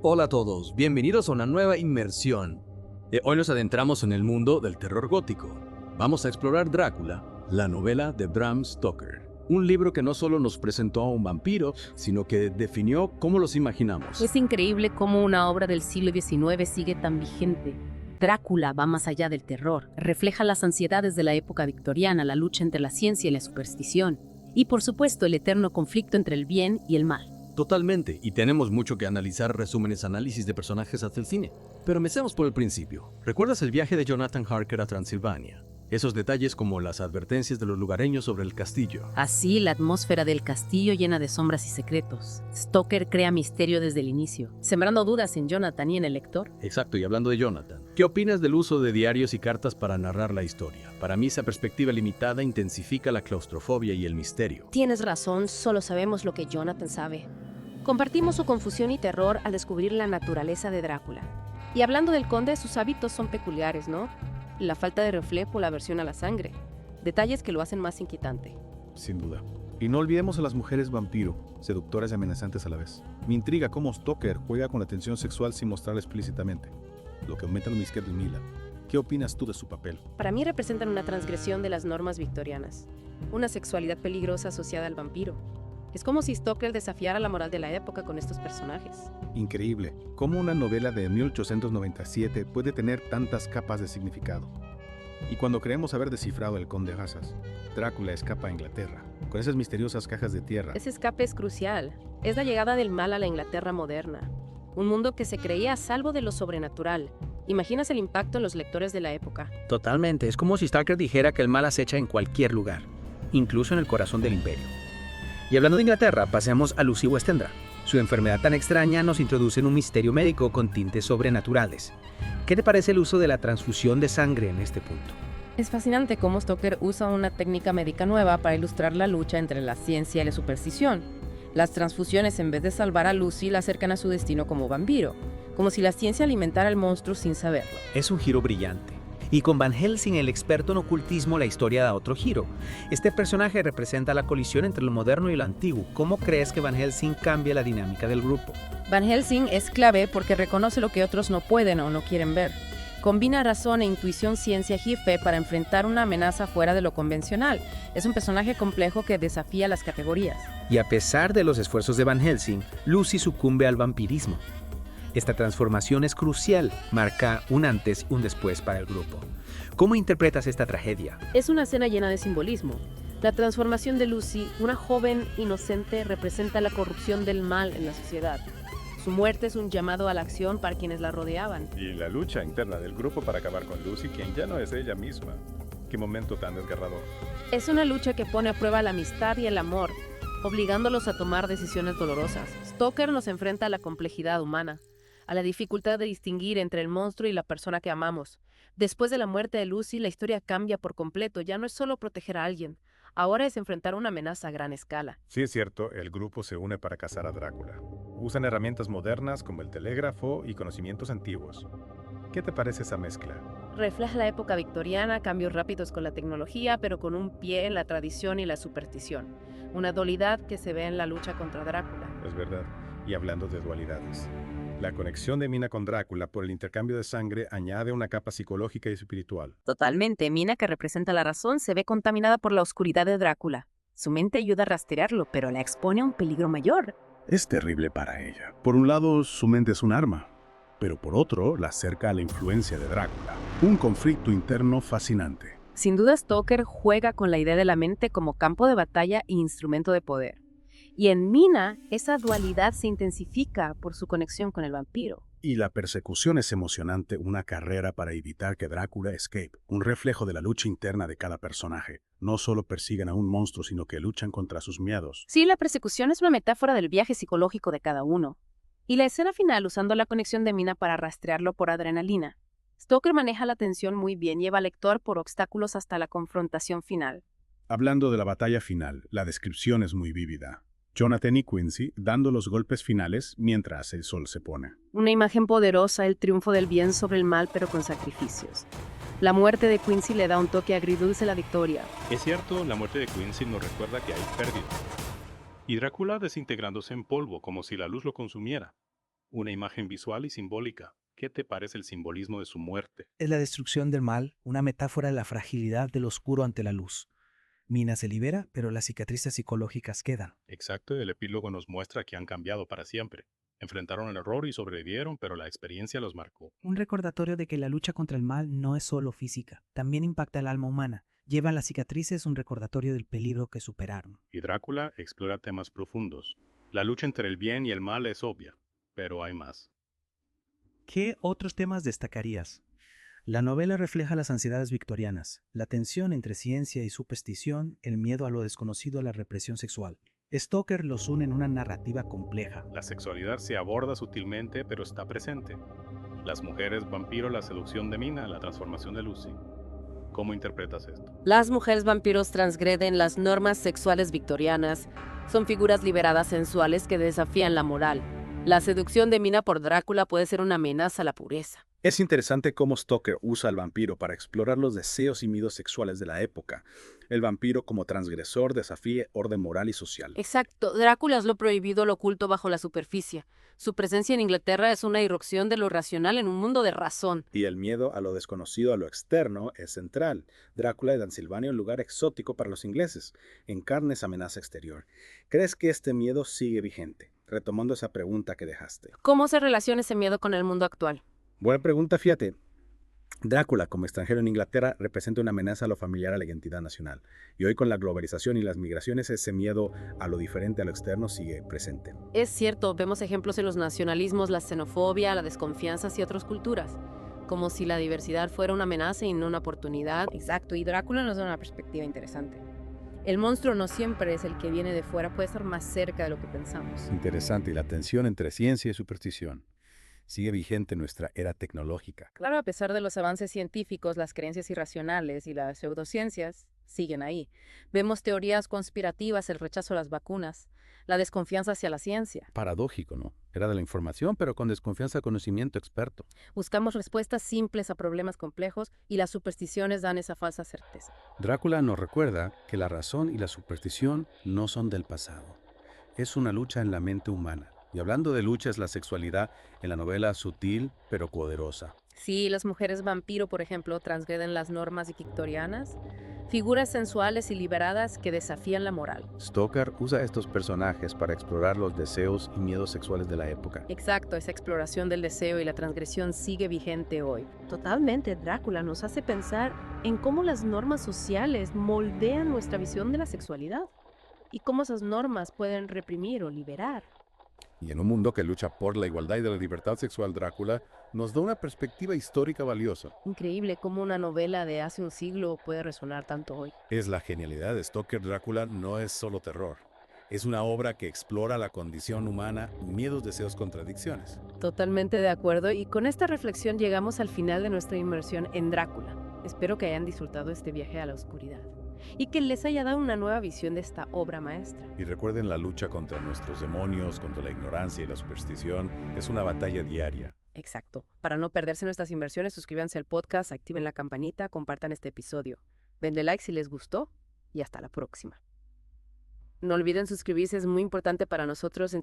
Hola a todos, bienvenidos a una nueva inmersión. Hoy nos adentramos en el mundo del terror gótico. Vamos a explorar Drácula, la novela de Bram Stoker. Un libro que no solo nos presentó a un vampiro, sino que definió cómo los imaginamos. Es increíble cómo una obra del siglo XIX sigue tan vigente. Drácula va más allá del terror, refleja las ansiedades de la época victoriana, la lucha entre la ciencia y la superstición, y por supuesto el eterno conflicto entre el bien y el mal. Totalmente, y tenemos mucho que analizar, resúmenes, análisis de personajes hasta el cine. Pero empecemos por el principio. ¿Recuerdas el viaje de Jonathan Harker a Transilvania? Esos detalles como las advertencias de los lugareños sobre el castillo. Así, la atmósfera del castillo llena de sombras y secretos. Stoker crea misterio desde el inicio, sembrando dudas en Jonathan y en el lector. Exacto, y hablando de Jonathan, ¿qué opinas del uso de diarios y cartas para narrar la historia? Para mí esa perspectiva limitada intensifica la claustrofobia y el misterio. Tienes razón, solo sabemos lo que Jonathan sabe. Compartimos su confusión y terror al descubrir la naturaleza de Drácula. Y hablando del conde, sus hábitos son peculiares, ¿no? La falta de reflejo, la aversión a la sangre. Detalles que lo hacen más inquietante. Sin duda. Y no olvidemos a las mujeres vampiro, seductoras y amenazantes a la vez. Me intriga cómo Stoker juega con la tensión sexual sin mostrarla explícitamente, lo que aumenta el misterio de Mila. ¿Qué opinas tú de su papel? Para mí representan una transgresión de las normas victorianas. Una sexualidad peligrosa asociada al vampiro. Es como si Stoker desafiara la moral de la época con estos personajes. Increíble, cómo una novela de 1897 puede tener tantas capas de significado. Y cuando creemos haber descifrado el Conde Hazas, Drácula escapa a Inglaterra, con esas misteriosas cajas de tierra. Ese escape es crucial. Es la llegada del mal a la Inglaterra moderna. Un mundo que se creía a salvo de lo sobrenatural. ¿Imaginas el impacto en los lectores de la época? Totalmente, es como si Stoker dijera que el mal acecha en cualquier lugar, incluso en el corazón del imperio. Y hablando de Inglaterra, pasemos a Lucy Westenra. Su enfermedad tan extraña nos introduce en un misterio médico con tintes sobrenaturales. ¿Qué te parece el uso de la transfusión de sangre en este punto? Es fascinante cómo Stoker usa una técnica médica nueva para ilustrar la lucha entre la ciencia y la superstición. Las transfusiones, en vez de salvar a Lucy, la acercan a su destino como vampiro, como si la ciencia alimentara al monstruo sin saberlo. Es un giro brillante. Y con Van Helsing, el experto en ocultismo, la historia da otro giro. Este personaje representa la colisión entre lo moderno y lo antiguo. ¿Cómo crees que Van Helsing cambia la dinámica del grupo? Van Helsing es clave porque reconoce lo que otros no pueden o no quieren ver. Combina razón e intuición, ciencia y fe para enfrentar una amenaza fuera de lo convencional. Es un personaje complejo que desafía las categorías. Y a pesar de los esfuerzos de Van Helsing, Lucy sucumbe al vampirismo. Esta transformación es crucial, marca un antes y un después para el grupo. ¿Cómo interpretas esta tragedia? Es una escena llena de simbolismo. La transformación de Lucy, una joven inocente, representa la corrupción del mal en la sociedad. Su muerte es un llamado a la acción para quienes la rodeaban. Y la lucha interna del grupo para acabar con Lucy, quien ya no es ella misma. Qué momento tan desgarrador. Es una lucha que pone a prueba la amistad y el amor, obligándolos a tomar decisiones dolorosas. Stoker nos enfrenta a la complejidad humana, a la dificultad de distinguir entre el monstruo y la persona que amamos. Después de la muerte de Lucy, la historia cambia por completo. Ya no es solo proteger a alguien, ahora es enfrentar una amenaza a gran escala. Sí es cierto, el grupo se une para cazar a Drácula. Usan herramientas modernas como el telégrafo y conocimientos antiguos. ¿Qué te parece esa mezcla? Refleja la época victoriana, cambios rápidos con la tecnología, pero con un pie en la tradición y la superstición. Una dualidad que se ve en la lucha contra Drácula. Es verdad. Y hablando de dualidades, la conexión de Mina con Drácula por el intercambio de sangre añade una capa psicológica y espiritual. Totalmente, Mina, que representa la razón, se ve contaminada por la oscuridad de Drácula. Su mente ayuda a rastrearlo, pero la expone a un peligro mayor. Es terrible para ella. Por un lado, su mente es un arma, pero por otro, la acerca a la influencia de Drácula. Un conflicto interno fascinante. Sin duda, Stoker juega con la idea de la mente como campo de batalla e instrumento de poder. Y en Mina, esa dualidad se intensifica por su conexión con el vampiro. Y la persecución es emocionante, una carrera para evitar que Drácula escape, un reflejo de la lucha interna de cada personaje. No solo persiguen a un monstruo, sino que luchan contra sus miedos. Sí, la persecución es una metáfora del viaje psicológico de cada uno. Y la escena final, usando la conexión de Mina para rastrearlo por adrenalina. Stoker maneja la tensión muy bien, lleva al lector por obstáculos hasta la confrontación final. Hablando de la batalla final, la descripción es muy vívida. Jonathan y Quincy dando los golpes finales mientras el sol se pone. Una imagen poderosa, el triunfo del bien sobre el mal, pero con sacrificios. La muerte de Quincy le da un toque agridulce a la victoria. Es cierto, la muerte de Quincy nos recuerda que hay pérdida. Y Drácula desintegrándose en polvo como si la luz lo consumiera. Una imagen visual y simbólica. ¿Qué te parece el simbolismo de su muerte? Es la destrucción del mal, una metáfora de la fragilidad del oscuro ante la luz. Mina se libera, pero las cicatrices psicológicas quedan. Exacto, y el epílogo nos muestra que han cambiado para siempre. Enfrentaron el error y sobrevivieron, pero la experiencia los marcó. Un recordatorio de que la lucha contra el mal no es solo física, también impacta el alma humana. Llevan las cicatrices un recordatorio del peligro que superaron. Y Drácula explora temas profundos. La lucha entre el bien y el mal es obvia, pero hay más. ¿Qué otros temas destacarías? La novela refleja las ansiedades victorianas, la tensión entre ciencia y superstición, el miedo a lo desconocido, la represión sexual. Stoker los une en una narrativa compleja. La sexualidad se aborda sutilmente, pero está presente. Las mujeres vampiro, la seducción de Mina, la transformación de Lucy. ¿Cómo interpretas esto? Las mujeres vampiros transgreden las normas sexuales victorianas. Son figuras liberadas sensuales que desafían la moral. La seducción de Mina por Drácula puede ser una amenaza a la pureza. Es interesante cómo Stoker usa al vampiro para explorar los deseos y miedos sexuales de la época. El vampiro como transgresor desafía orden moral y social. Exacto, Drácula es lo prohibido, lo oculto bajo la superficie. Su presencia en Inglaterra es una irrupción de lo racional en un mundo de razón. Y el miedo a lo desconocido, a lo externo, es central. Drácula de Transilvania, un lugar exótico para los ingleses, encarna esa amenaza exterior. ¿Crees que este miedo sigue vigente? Retomando esa pregunta que dejaste. ¿Cómo se relaciona ese miedo con el mundo actual? Buena pregunta, fíjate. Drácula, como extranjero en Inglaterra, representa una amenaza a lo familiar, a la identidad nacional. Y hoy con la globalización y las migraciones, ese miedo a lo diferente, a lo externo, sigue presente. Es cierto, vemos ejemplos en los nacionalismos, la xenofobia, la desconfianza hacia otras culturas. Como si la diversidad fuera una amenaza y no una oportunidad. Exacto, y Drácula nos da una perspectiva interesante. El monstruo no siempre es el que viene de fuera, puede estar más cerca de lo que pensamos. Interesante, y la tensión entre ciencia y superstición sigue vigente en nuestra era tecnológica. Claro, a pesar de los avances científicos, las creencias irracionales y las pseudociencias siguen ahí. Vemos teorías conspirativas, el rechazo a las vacunas, la desconfianza hacia la ciencia. Paradójico, ¿no? Era de la información, pero con desconfianza al conocimiento experto. Buscamos respuestas simples a problemas complejos y las supersticiones dan esa falsa certeza. Drácula nos recuerda que la razón y la superstición no son del pasado. Es una lucha en la mente humana. Y hablando de lucha, es la sexualidad en la novela sutil pero poderosa. Sí, las mujeres vampiro, por ejemplo, transgreden las normas victorianas, figuras sensuales y liberadas que desafían la moral. Stoker usa estos personajes para explorar los deseos y miedos sexuales de la época. Exacto, esa exploración del deseo y la transgresión sigue vigente hoy. Totalmente, Drácula nos hace pensar en cómo las normas sociales moldean nuestra visión de la sexualidad y cómo esas normas pueden reprimir o liberar. Y en un mundo que lucha por la igualdad y de la libertad sexual, Drácula nos da una perspectiva histórica valiosa. Increíble cómo una novela de hace un siglo puede resonar tanto hoy. Es la genialidad de Stoker. Drácula no es solo terror. Es una obra que explora la condición humana, miedos, deseos, contradicciones. Totalmente de acuerdo, y con esta reflexión llegamos al final de nuestra inmersión en Drácula. Espero que hayan disfrutado este viaje a la oscuridad y que les haya dado una nueva visión de esta obra maestra. Y recuerden, la lucha contra nuestros demonios, contra la ignorancia y la superstición, es una batalla diaria. Exacto. Para no perderse nuestras inversiones, suscríbanse al podcast, activen la campanita, compartan este episodio. Denle like si les gustó y hasta la próxima. No olviden suscribirse, es muy importante para nosotros.